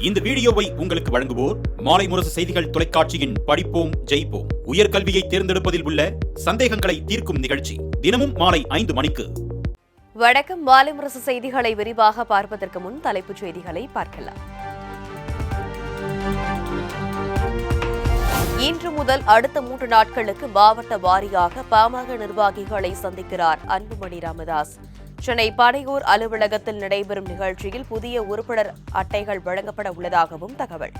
இந்த வீடியோவை உங்களுக்கு வழங்குவோர் மாலை முரசு செய்திகள் தொலைக்காட்சியின் படிப்போம் ஜெயிப்போம் உயர்கல்வியை தேர்ந்தெடுப்பதில் உள்ள சந்தேகங்களை தீர்க்கும் நிகழ்ச்சி தினமும் மாலை 5 மணிக்கு. வணக்கம். மாலை முரசு செய்திகளை விரிவாக பார்ப்பதற்கு முன் தலைப்புச் செய்திகளை பார்க்கலாம். இன்று முதல் அடுத்த 3 நாட்களுக்கு மாவட்ட வாரியாக பாமக நிர்வாகிகளை சந்திக்கிறார் அன்புமணி ராமதாஸ். சென்னை பனையூர் அலுவலகத்தில் நடைபெறும் நிகழ்ச்சியில் புதிய உறுப்பினர் அட்டைகள் வழங்கப்பட உள்ளதாகவும் தகவல்.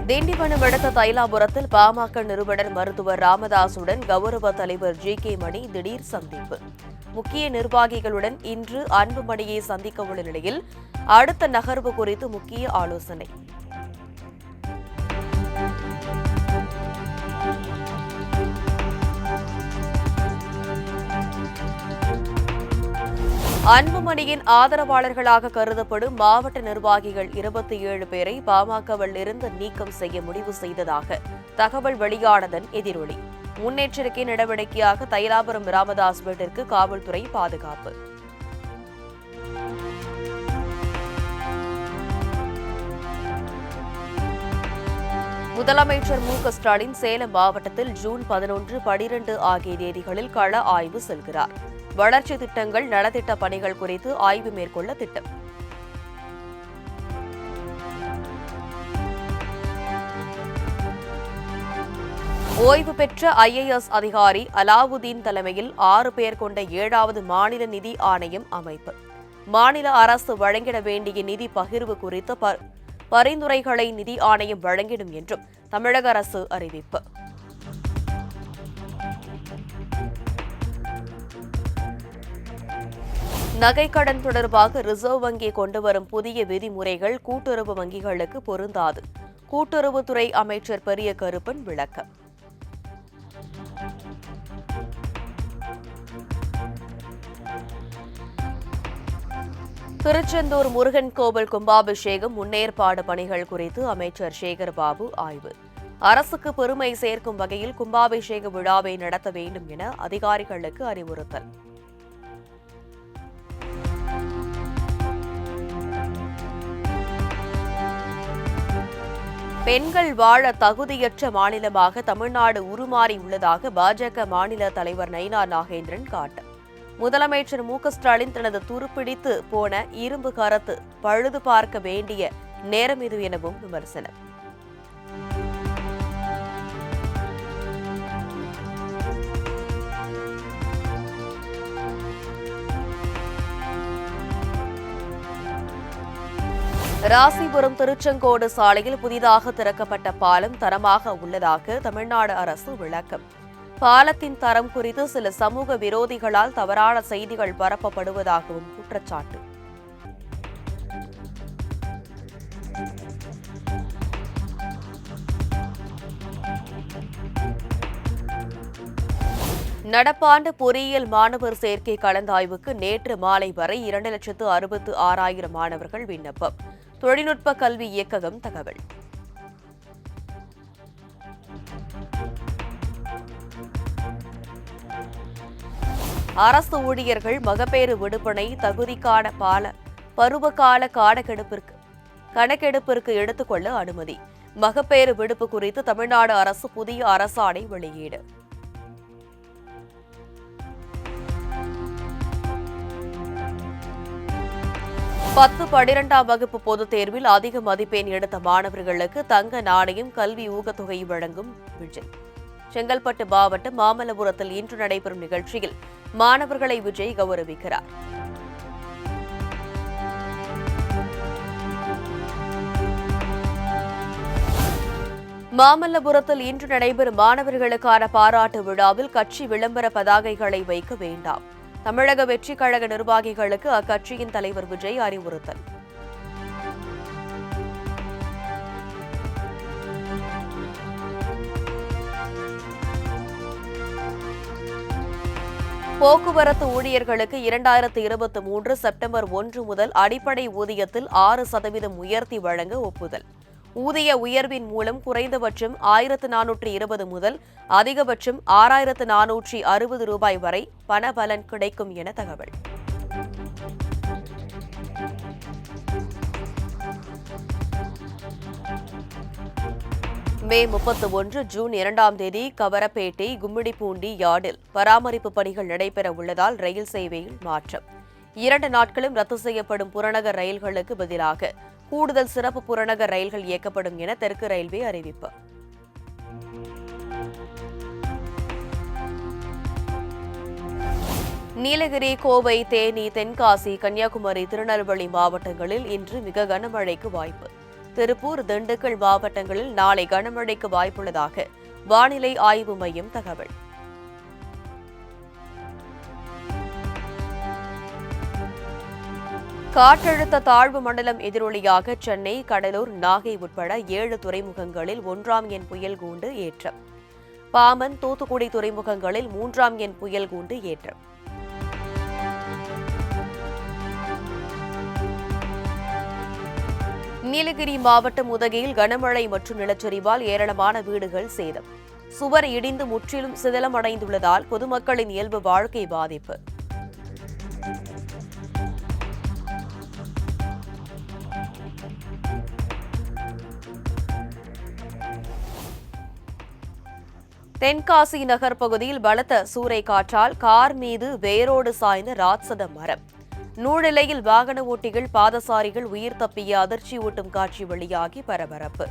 திண்டிவனம் அடுத்த தைலாபுரத்தில் பாமக நிறுவனர் மருத்துவர் ராமதாசுடன் கௌரவ தலைவர் ஜி.கே. மணி திடீர் சந்திப்பு. முக்கிய நிர்வாகிகளுடன் இன்று அன்புமணியை சந்திக்க உள்ள நிலையில் அடுத்த நகர்வு குறித்து முக்கிய ஆலோசனை. அன்புமணியின் ஆதரவாளர்களாக கருதப்படும் மாவட்ட நிர்வாகிகள் 27 பேரை பாமகவில் இருந்து நீக்கம் செய்ய முடிவு செய்ததாக தகவல் வெளியானதன் எதிரொலி. முன்னெச்சரிக்கை நடவடிக்கையாக தைலாபுரம் ராமதாஸ் வீட்டிற்கு காவல்துறை பாதுகாப்பு. முதலமைச்சர் மு.க.ஸ்டாலின் சேலம் மாவட்டத்தில் ஜூன் 11, 12 ஆகிய தேதிகளில் கள ஆய்வு செல்கிறார். வளர்ச்சி திட்டங்கள், நலத்திட்ட பணிகள் குறித்து ஆய்வு மேற்கொள்ள திட்டம். ஓய்வு பெற்ற IAS அதிகாரி அலாவுதீன் தலைமையில் 6 பேர் கொண்ட 7வது மாநில நிதி ஆணையம் அமைப்பு. மாநில அரசு வழங்கிட வேண்டிய நிதி பகிர்வு குறித்த பரிந்துரைகளை நிதி ஆணையம் வழங்கிடும் என்றும் தமிழக அரசு அறிவிப்பு. நகைக்கடன் தொடர்பாக ரிசர்வ் வங்கி கொண்டுவரும் புதிய விதிமுறைகள் கூட்டுறவு வங்கிகளுக்கு பொருந்தாது. கூட்டுறவுத்துறை அமைச்சர் பெரிய கருப்பன் விளக்கம். திருச்செந்தூர் முருகன் கோவில் கும்பாபிஷேகம் முன்னேற்பாடு பணிகள் குறித்து அமைச்சர் சேகர்பாபு ஆய்வு. அரசுக்கு பெருமை சேர்க்கும் வகையில் கும்பாபிஷேக விழாவை நடத்த வேண்டும் என அதிகாரிகளுக்கு அறிவுறுத்தல். பெண்கள் வாழ தகுதியற்ற மாநிலமாக தமிழ்நாடு உருமாறியுள்ளதாக பாஜக மாநில தலைவர் நயினா நாகேந்திரன் காட்டம். முதலமைச்சர் மு.க.ஸ்டாலின் தனது துருப்பிடித்து போன இரும்பு கரத்து பழுது பார்க்க வேண்டிய நேரம் இது எனவும் விமர்சனம். ராசிபுரம் திருச்செங்கோடு சாலையில் புதிதாக திறக்கப்பட்ட பாலம் தரமாக உள்ளதாக தமிழ்நாடு அரசு விளக்கம். பாலத்தின் தரம் குறித்து சில சமூக விரோதிகளால் தவறான செய்திகள் பரப்பப்படுவதாகவும் குற்றச்சாட்டு. நடப்பாண்டு பொறியியல் மாணவர் சேர்க்கை கலந்தாய்வுக்கு நேற்று மாலை வரை 2,66,000 மாணவர்கள் விண்ணப்பம். தொழில்நுட்ப கல்வி இயக்ககம் தகவல். அரசு ஊழியர்கள் மகப்பேறு விடுப்பனை தகுதிக்கான பருவகால கணக்கெடுப்பிற்கு எடுத்துக்கொள்ள அனுமதி. மகப்பேறு விடுப்பு குறித்து தமிழ்நாடு அரசு புதிய அரசாணை வெளியீடு. 10, 12ஆம் வகுப்பு பொதுத் தேர்வில் அதிக மதிப்பெண் எடுத்த மாணவர்களுக்கு தங்க நாணயம், கல்வி ஊக்கத்தொகை வழங்கும் விஜய். செங்கல்பட்டு மாவட்டம் மாமல்லபுரத்தில் இன்று நடைபெறும் நிகழ்ச்சியில் மாணவர்களை விஜய் கௌரவிக்கிறார். மாமல்லபுரத்தில் இன்று நடைபெறும் மாணவர்களுக்கான பாராட்டு விழாவில் கட்சி விளம்பர பதாகைகளை வைக்க வேண்டாம். தமிழக வெற்றிக் கழக நிர்வாகிகளுக்கு அக்கட்சியின் தலைவர் விஜய் அறிவுறுத்தல். போக்குவரத்து ஊழியர்களுக்கு 2023 செப்டம்பர் 1 முதல் அடிப்படை ஊதியத்தில் 6% உயர்த்தி வழங்க ஒப்புதல். ஊதிய உயர்வின் மூலம் குறைந்தபட்சம் 1420 முதல் அதிகபட்சம் 6460 ரூபாய் வரை பணபலன் கிடைக்கும் என தகவல். மே 31 ஜூன் 2ஆம் தேதி கவரப்பேட்டை கும்மிடிப்பூண்டி யார்டில் பராமரிப்பு பணிகள் நடைபெற உள்ளதால் ரயில் சேவையில் மாற்றம். 2 நாட்களும் ரத்து செய்யப்படும் புறநகர் ரயில்களுக்கு பதிலாக கூடுதல் சிறப்பு புறநகர் ரயில்கள் இயக்கப்படும் என தெற்கு ரயில்வே அறிவிப்பு. நீலகிரி, கோவை, தேனி, தென்காசி, கன்னியாகுமரி, திருநெல்வேலி மாவட்டங்களில் இன்று மிக கனமழைக்கு வாய்ப்பு. திருப்பூர், திண்டுக்கல் மாவட்டங்களில் நாளை கனமழைக்கு வாய்ப்புள்ளதாக வானிலை ஆய்வு மையம் தகவல். காற்றழுத்த தாழ்வு மண்டலம் எதிரொலியாக சென்னை, கடலூர், நாகை உட்பட 7 துறைமுகங்களில் 1ஆம் எண் புயல் கூண்டு ஏற்றம். பாம்பன், தூத்துக்குடி துறைமுகங்களில் 3ஆம் எண் புயல் கூண்டு ஏற்றம். நீலகிரி மாவட்டம் உதகையில் கனமழை மற்றும் நிலச்சரிவால் ஏராளமான வீடுகள் சேதம். சுவர் இடிந்து முற்றிலும் சிதிலமடைந்துள்ளதால் பொதுமக்களின் இயல்பு வாழ்க்கை பாதிப்பு. தென்காசி நகர் பகுதியில் பலத்த சூறை காற்றால் கார் மீது வேரோடு சாய்ந்த ராட்சத மரம். நூலிலையில் வாகன ஓட்டிகள், பாதசாரிகள் உயிர் தப்பிய அதிர்ச்சியூட்டும் காட்சி வெளியாகி பரபரப்பு.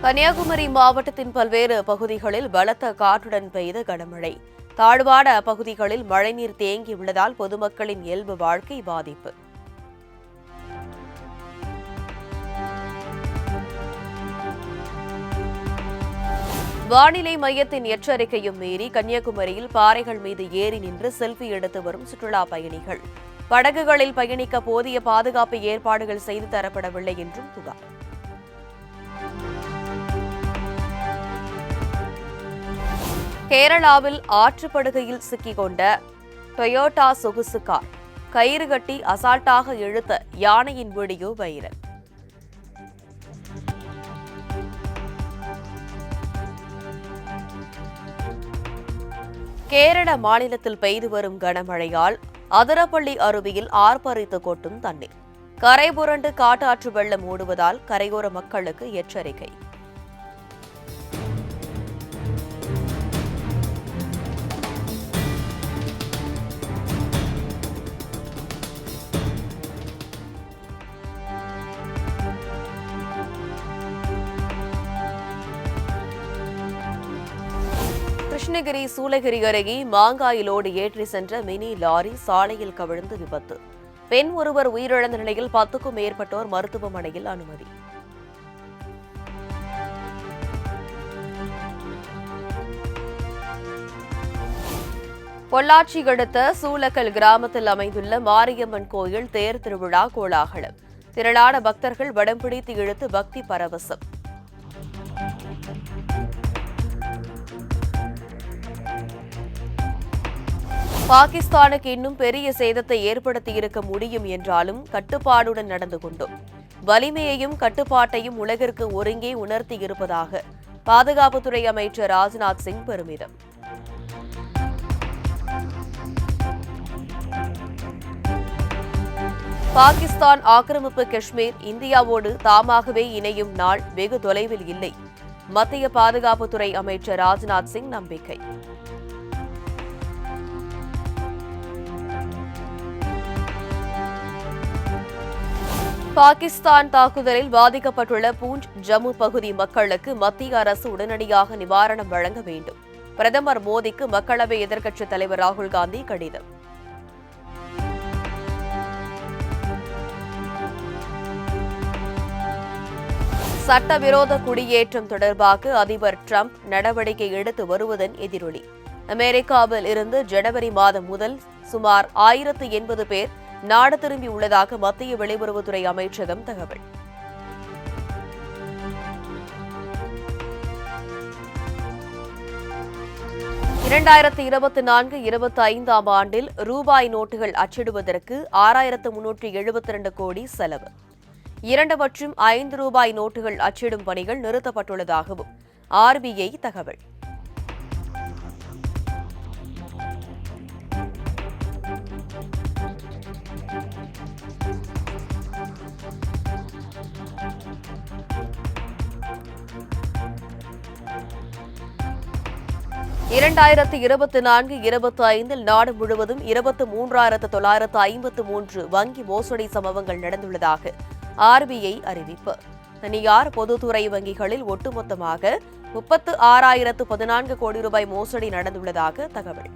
கன்னியாகுமரி மாவட்டத்தின் பல்வேறு பகுதிகளில் பலத்த காற்றுடன் பெய்த கனமழை. தாழ்வான பகுதிகளில் மழைநீர் தேங்கியுள்ளதால் பொதுமக்களின் இயல்பு வாழ்க்கை பாதிப்பு. வானிலை மையத்தின் எச்சரிக்கையும் மீறி கன்னியாகுமரியில் பாறைகள் மீது ஏறி நின்று செல்ஃபி எடுத்து வரும் சுற்றுலா பயணிகள். படகுகளில் பயணிக்க போதிய பாதுகாப்பு ஏற்பாடுகள் செய்து தரப்படவில்லை என்றும் புகார். கேரளாவில் ஆற்றுப்படுகையில் சிக்கிக் கொண்ட டொயோட்டா சொகுசு கார் கயிறு கட்டி அசால்ட்டாக இழுத்த யானையின் வீடியோ வைரல். கேரள மாநிலத்தில் பெய்து வரும் கனமழையால் அதிரப்பள்ளி அருவியில் ஆர்ப்பரித்து கொட்டும் தண்ணீர். கரை புரண்டு காட்டாற்று வெள்ளம் ஓடுவதால் கரையோர மக்களுக்கு எச்சரிக்கை. கிருஷ்ணகிரி, சூளகிரி அருகே மாங்காயிலோடு ஏற்றி சென்ற மினி லாரி சாலையில் கவிழ்ந்து விபத்து. பெண் ஒருவர் உயிரிழந்த நிலையில் 10க்கும் மேற்பட்டோர் மருத்துவமனையில் அனுமதி. பொள்ளாச்சி அடுத்த சூளக்கல் கிராமத்தில் அமைந்துள்ள மாரியம்மன் கோயில் தேர் திருவிழா கோலாகலம். திரளான பக்தர்கள் வடம் பிடித்து இழுத்து பக்தி பரவசம். பாகிஸ்தானுக்கு இன்னும் பெரிய சேதத்தை ஏற்படுத்தியிருக்க முடியும் என்றாலும் கட்டுப்பாடுடன் நடந்து கொண்டோம். வலிமையையும் கட்டுப்பாட்டையும் உலகிற்கு ஒருங்கே உணர்த்தியிருப்பதாக பாதுகாப்புத்துறை அமைச்சர் ராஜ்நாத் சிங் பெருமிதம். பாகிஸ்தான் ஆக்கிரமிப்பு காஷ்மீர் இந்தியாவோடு தாமாகவே இணையும் நாள் வெகு தொலைவில் இல்லை. மத்திய பாதுகாப்புத்துறை அமைச்சர் ராஜ்நாத் சிங் நம்பிக்கை. பாகிஸ்தான் தாக்குதலில் பாதிக்கப்பட்டுள்ள பூஞ்ச், ஜம்மு பகுதி மக்களுக்கு மத்திய அரசு உடனடியாக நிவாரணம் வழங்க வேண்டும். பிரதமர் மோடிக்கு மக்களவை எதிர்க்கட்சித் தலைவர் ராகுல் காந்தி கடிதம். சட்டவிரோத குடியேற்றம் தொடர்பாக அதிபர் டிரம்ப் நடவடிக்கை எடுத்து வருவதன் எதிரொலி. அமெரிக்காவில் இருந்து ஜனவரி மாதம் முதல் சுமார் 1080 பேர் நாடு திரும்பியுள்ளதாக மத்திய வெளியுறவுத்துறை அமைச்சகம் தகவல். 2024-25 ஆண்டில் ரூபாய் நோட்டுகள் அச்சிடுவதற்கு 6372 கோடி செலவு. 2 மற்றும் 5 ரூபாய் நோட்டுகள் அச்சிடும் பணிகள் நிறுத்தப்பட்டுள்ளதாகவும் RBI தகவல். இரண்டாயிரத்து 24-25 நாடு முழுவதும் 23,953 வங்கி மோசடி சம்பவங்கள் நடந்துள்ளதாக RBI அறிவிப்பு. தனியார் பொதுத்துறை வங்கிகளில் ஒட்டுமொத்தமாக 36,014 கோடி ரூபாய் மோசடி நடந்துள்ளதாக தகவல்.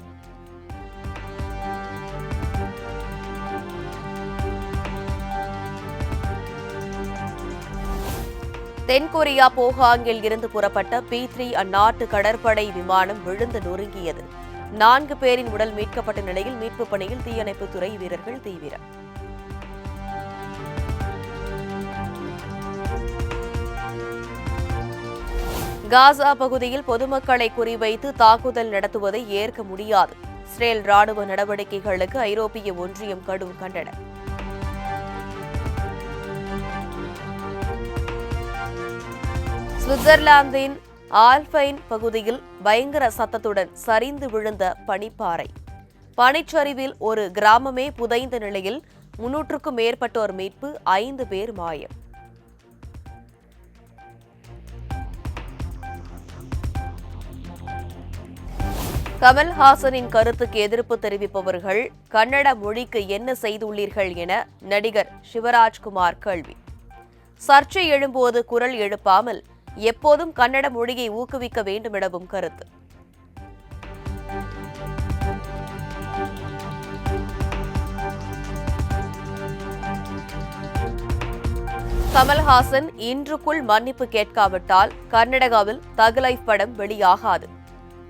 தென்கொரியா போகாங்கில் இருந்து புறப்பட்ட P-3 அந்நாட்டு கடற்படை விமானம் விழுந்து நொறுங்கியது. 4 பேரின் உடல் மீட்கப்பட்ட நிலையில் மீட்புப் பணியில் தீயணைப்புத்துறை வீரர்கள் தீவிரம். காசா பகுதியில் பொதுமக்களை குறிவைத்து தாக்குதல் நடத்துவதை ஏற்க முடியாது. இஸ்ரேல் ராணுவ நடவடிக்கைகளுக்கு ஐரோப்பிய ஒன்றியம் கடும் கண்டனம். சுவிட்சர்லாந்தின் ஆல்பைன் பகுதியில் பயங்கர சத்தத்துடன் சரிந்து விழுந்த பனிப்பாறை. பனிச்சரிவில் ஒரு கிராமமே புதைந்த நிலையில் 300க்கும் மேற்பட்டோர் மீட்பு, 5 பேர் மாயம். கமல்ஹாசனின் கருத்துக்கு எதிர்ப்பு தெரிவிப்பவர்கள் கன்னட மொழிக்கு என்ன செய்துள்ளீர்கள் என நடிகர் சிவராஜ்குமார் கேள்வி. சர்ச்சை எழும்போது குரல் எழுப்பாமல் எப்போதும் கன்னட மொழியை ஊக்குவிக்க வேண்டும் எனவும் கருத்து. கமல்ஹாசன் இன்றுக்குள் மன்னிப்பு கேட்காவிட்டால் கர்நாடகாவில் தக் லைஃப் படம் வெளியாகாது.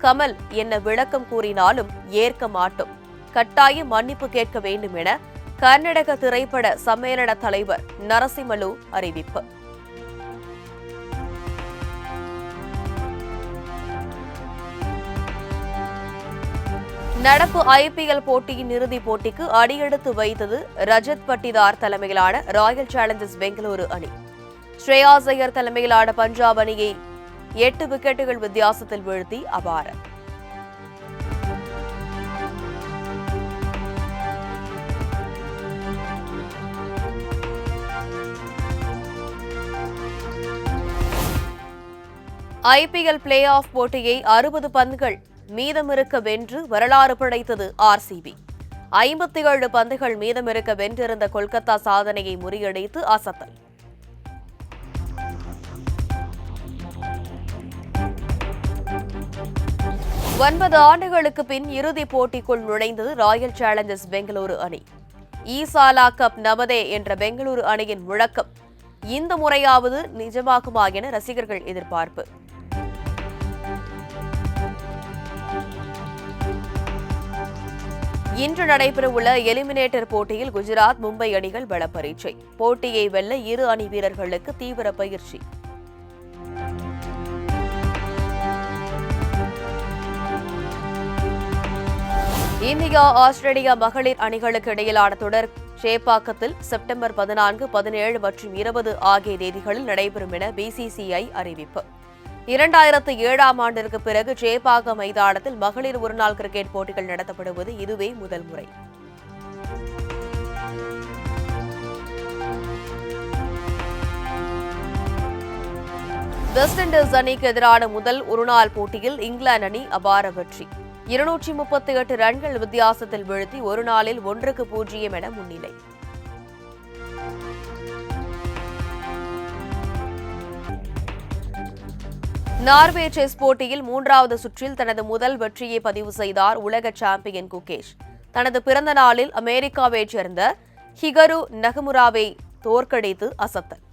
கமல் என்ன விளக்கம் கூறினாலும் ஏற்க மாட்டோம். கட்டாயம் மன்னிப்பு கேட்க வேண்டும் என கர்நாடக திரைப்பட சம்மேளன தலைவர் நரசிம்மலு அறிவிப்பு. நடப்பு IPL போட்டியின் இறுதிப் போட்டிக்கு அடியெடுத்து வைத்தது ரஜத் பட்டிதார் தலைமையிலான ராயல் சேலஞ்சர்ஸ் பெங்களூரு அணி. ஸ்ரேயாஸ் ஐயர் தலைமையிலான பஞ்சாப் அணியை 8 விக்கெட்டுகள் வித்தியாசத்தில் வீழ்த்தி அபாரம். IPL பிளே ஆஃப் போட்டியை 60 பந்துகள் மீதமிருக்க வென்று வரலாறு படைத்தது RCB. 57 பந்துகள் மீதமிருக்க வென்றிருந்த கொல்கத்தா சாதனையை முறியடித்து அசத்தல். ஒன்பது ஆண்டுகளுக்கு பின் இறுதிப் போட்டிக்குள் நுழைந்தது ராயல் சேலஞ்சர்ஸ் பெங்களூரு அணி. ஈசாலா கப் நமதே என்ற பெங்களூரு அணியின் முழக்கம் இந்த முறையாவது நிஜமாகுமா என ரசிகர்கள் எதிர்பார்ப்பு. இன்று நடைபெறவுள்ள எலிமினேட்டர் போட்டியில் குஜராத், மும்பை அணிகள் பல பரீட்சை. போட்டியை வெல்ல இரு அணி வீரர்களுக்கு தீவிர பயிற்சி. இந்தியா, ஆஸ்திரேலியா மகளிர் அணிகளுக்கு இடையிலான தொடர் சேப்பாக்கத்தில் செப்டம்பர் 14, 17 மற்றும் 20 ஆகிய தேதிகளில் நடைபெறும் என BCCI அறிவிப்பு. 2007ஆம் ஆண்டிற்கு பிறகு சேப்பாக்கம் மைதானத்தில் மகளிர் ஒருநாள் கிரிக்கெட் போட்டிகள் நடத்தப்படுவது இதுவே முதல் முறை. வெஸ்ட் இண்டீஸ் அணிக்கு எதிரான முதல் ஒருநாள் போட்டியில் இங்கிலாந்து அணி அபார வெற்றி. 238 ரன்கள் வித்தியாசத்தில் வீழ்த்தி ஒரு நாளில் 1-0 என முன்னிலை. நார்வே செஸ் போட்டியில் 3வது சுற்றில் தனது முதல் வெற்றியை பதிவு செய்தார் உலக சாம்பியன் குகேஷ். தனது பிறந்த நாளில் அமெரிக்காவைச் சேர்ந்த ஹிகரு நகமுராவை தோற்கடித்து அசத்தல்.